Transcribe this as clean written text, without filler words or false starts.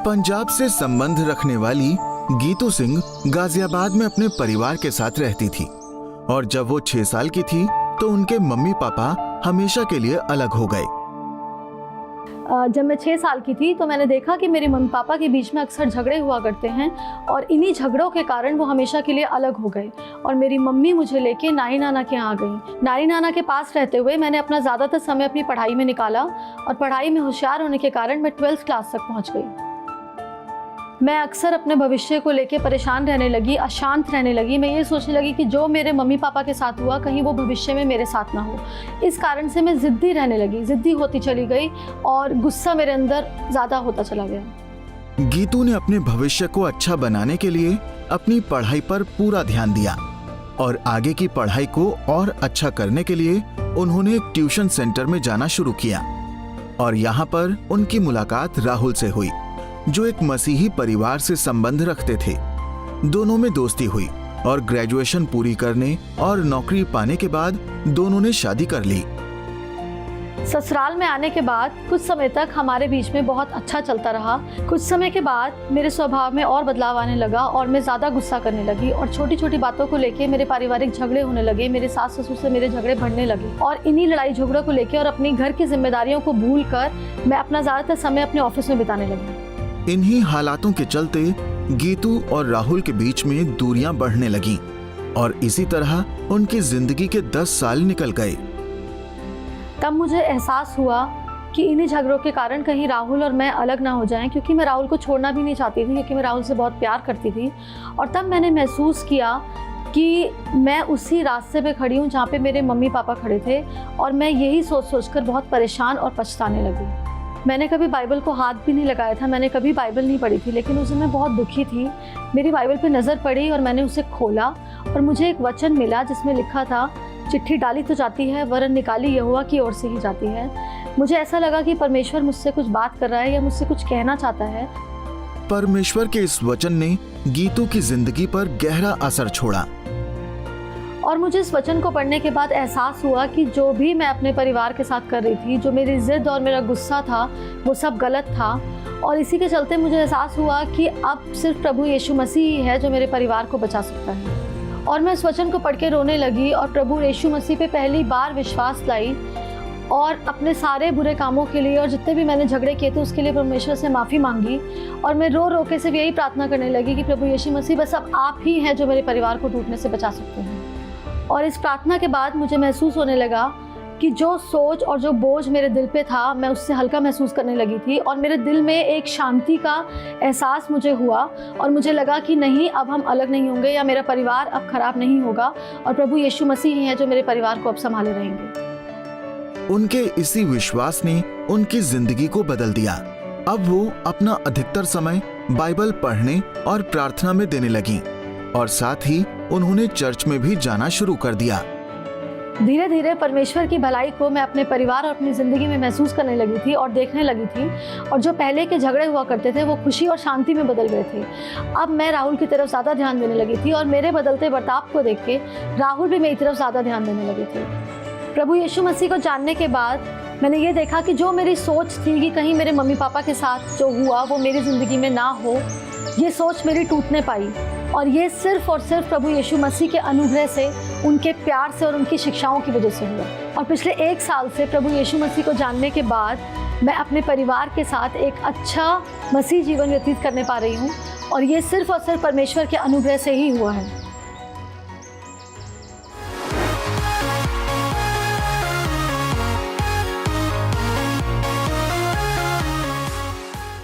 पंजाब से संबंध रखने वाली गीतू सिंह गाजियाबाद में अपने परिवार के साथ रहती थी और जब वो 6 साल की थी तो उनके मम्मी पापा हमेशा के लिए अलग हो गए। जब मैं 6 साल की थी तो मैंने देखा कि मेरे मम्मी पापा के बीच में अक्सर झगड़े हुआ करते हैं और इन्हीं झगड़ों के कारण वो हमेशा के लिए अलग हो गए और मेरी मम्मी मुझे लेके नानी नाना के यहाँ आ गई। नानी नाना के पास रहते हुए मैंने अपना ज़्यादातर समय अपनी पढ़ाई में निकाला और पढ़ाई में होशियार होने के कारण मैं 12th क्लास तक पहुँच गई। मैं अक्सर अपने भविष्य को लेके परेशान रहने लगी, अशांत रहने लगी। मैं ये सोचने लगी कि जो मेरे मम्मी पापा के साथ हुआ कहीं वो भविष्य में मेरे साथ ना हो। इस कारण से मैं ज़िद्दी रहने लगी, ज़िद्दी होती चली गई और गुस्सा मेरे अंदर ज़्यादा होता चला गया। गीतू ने अपने भविष्य को अच्छा बनाने के लिए अपनी पढ़ाई पर पूरा ध्यान दिया और आगे की पढ़ाई को और अच्छा करने के लिए उन्होंने एक ट्यूशन सेंटर में जाना शुरू किया और यहाँ पर उनकी मुलाकात राहुल से हुई, जो एक मसीही परिवार से संबंध रखते थे। दोनों में दोस्ती हुई और ग्रेजुएशन पूरी करने और नौकरी पाने के बाद दोनों ने शादी कर ली। ससुराल में आने के बाद कुछ समय तक हमारे बीच में बहुत अच्छा चलता रहा। कुछ समय के बाद मेरे स्वभाव में और बदलाव आने लगा और मैं ज़्यादा गुस्सा करने लगी और छोटी छोटी बातों को लेके मेरे पारिवारिक झगड़े होने लगे। मेरे सास ससुर से मेरे झगड़े बढ़ने लगे और इन्हीं लड़ाई झगड़ों को लेकर और अपनी घर की जिम्मेदारियों को भूल कर मैं अपना ज़्यादातर समय अपने ऑफिस में बिताने लगी। इन्हीं हालातों के चलते गीतू और राहुल के बीच में दूरियां बढ़ने लगीं और इसी तरह उनकी जिंदगी के 10 साल निकल गए। तब मुझे एहसास हुआ कि इन्हीं झगड़ों के कारण कहीं राहुल और मैं अलग ना हो जाएं, क्योंकि मैं राहुल को छोड़ना भी नहीं चाहती थी, क्योंकि मैं राहुल से बहुत प्यार करती थी। और तब मैंने महसूस किया कि मैं उसी रास्ते पे खड़ी हूँ जहाँ पे मेरे मम्मी पापा खड़े थे और मैं यही सोच सोचकर बहुत परेशान और पछताने लगी। मैंने कभी बाइबल को हाथ भी नहीं लगाया था, मैंने कभी बाइबल नहीं पढ़ी थी, लेकिन उस दिन मैं बहुत दुखी थी। मेरी बाइबल पे नज़र पड़ी और मैंने उसे खोला और मुझे एक वचन मिला जिसमें लिखा था, चिट्ठी डाली तो जाती है वरन निकाली यहोवा की ओर से ही जाती है। मुझे ऐसा लगा कि परमेश्वर मुझसे कुछ बात कर रहा है या मुझसे कुछ कहना चाहता है। परमेश्वर के इस वचन ने गीतू की जिंदगी पर गहरा असर छोड़ा और मुझे इस वचन को पढ़ने के बाद एहसास हुआ कि जो भी मैं अपने परिवार के साथ कर रही थी, जो मेरी ज़िद और मेरा गुस्सा था, वो सब गलत था। और इसी के चलते मुझे एहसास हुआ कि अब सिर्फ प्रभु यीशु मसीह ही है जो मेरे परिवार को बचा सकता है। और मैं इस वचन को पढ़ के रोने लगी और प्रभु यीशु मसीह पे पहली बार विश्वास लाई और अपने सारे बुरे कामों के लिए और जितने भी मैंने झगड़े किए थे उसके लिए परमेश्वर से माफ़ी मांगी। और मैं रो रो के सिर्फ यही प्रार्थना करने लगी कि प्रभु यीशु मसीह बस अब आप ही हैं जो मेरे परिवार को टूटने से बचा सकते हैं। और इस प्रार्थना के बाद मुझे महसूस होने लगा कि जो सोच और जो बोझ मेरे दिल पे था मैं उससे हल्का महसूस करने लगी थी और मेरे दिल में एक शांति का एहसास मुझे हुआ और मुझे लगा कि नहीं, अब हम अलग नहीं होंगे या मेरा परिवार अब खराब नहीं होगा और प्रभु यीशु मसीह ही है जो मेरे परिवार को अब संभाले रहेंगे। उनके इसी विश्वास ने उनकी जिंदगी को बदल दिया। अब वो अपना अधिकतर समय बाइबल पढ़ने और प्रार्थना में देने लगी और साथ ही उन्होंने चर्च में भी जाना शुरू कर दिया। धीरे धीरे परमेश्वर की भलाई को मैं अपने परिवार और अपनी ज़िंदगी में महसूस करने लगी थी और देखने लगी थी और जो पहले के झगड़े हुआ करते थे वो खुशी और शांति में बदल गए थे। अब मैं राहुल की तरफ ज़्यादा ध्यान देने लगी थी और मेरे बदलते बर्ताव को देख के राहुल भी मेरी तरफ ज़्यादा ध्यान देने लगे थे। प्रभु यीशु मसीह को जानने के बाद मैंने ये देखा कि जो मेरी सोच थी कि कहीं मेरे मम्मी पापा के साथ जो हुआ वो मेरी ज़िंदगी में ना हो, ये सोच मेरी टूटने पाई और ये सिर्फ और सिर्फ प्रभु यीशु मसीह के अनुग्रह से, उनके प्यार से और उनकी शिक्षाओं की वजह से हुआ। और पिछले 1 साल से प्रभु यीशु मसीह को जानने के बाद मैं अपने परिवार के साथ एक अच्छा मसीह जीवन व्यतीत करने पा रही हूँ और ये सिर्फ और सिर्फ परमेश्वर के अनुग्रह से ही हुआ है।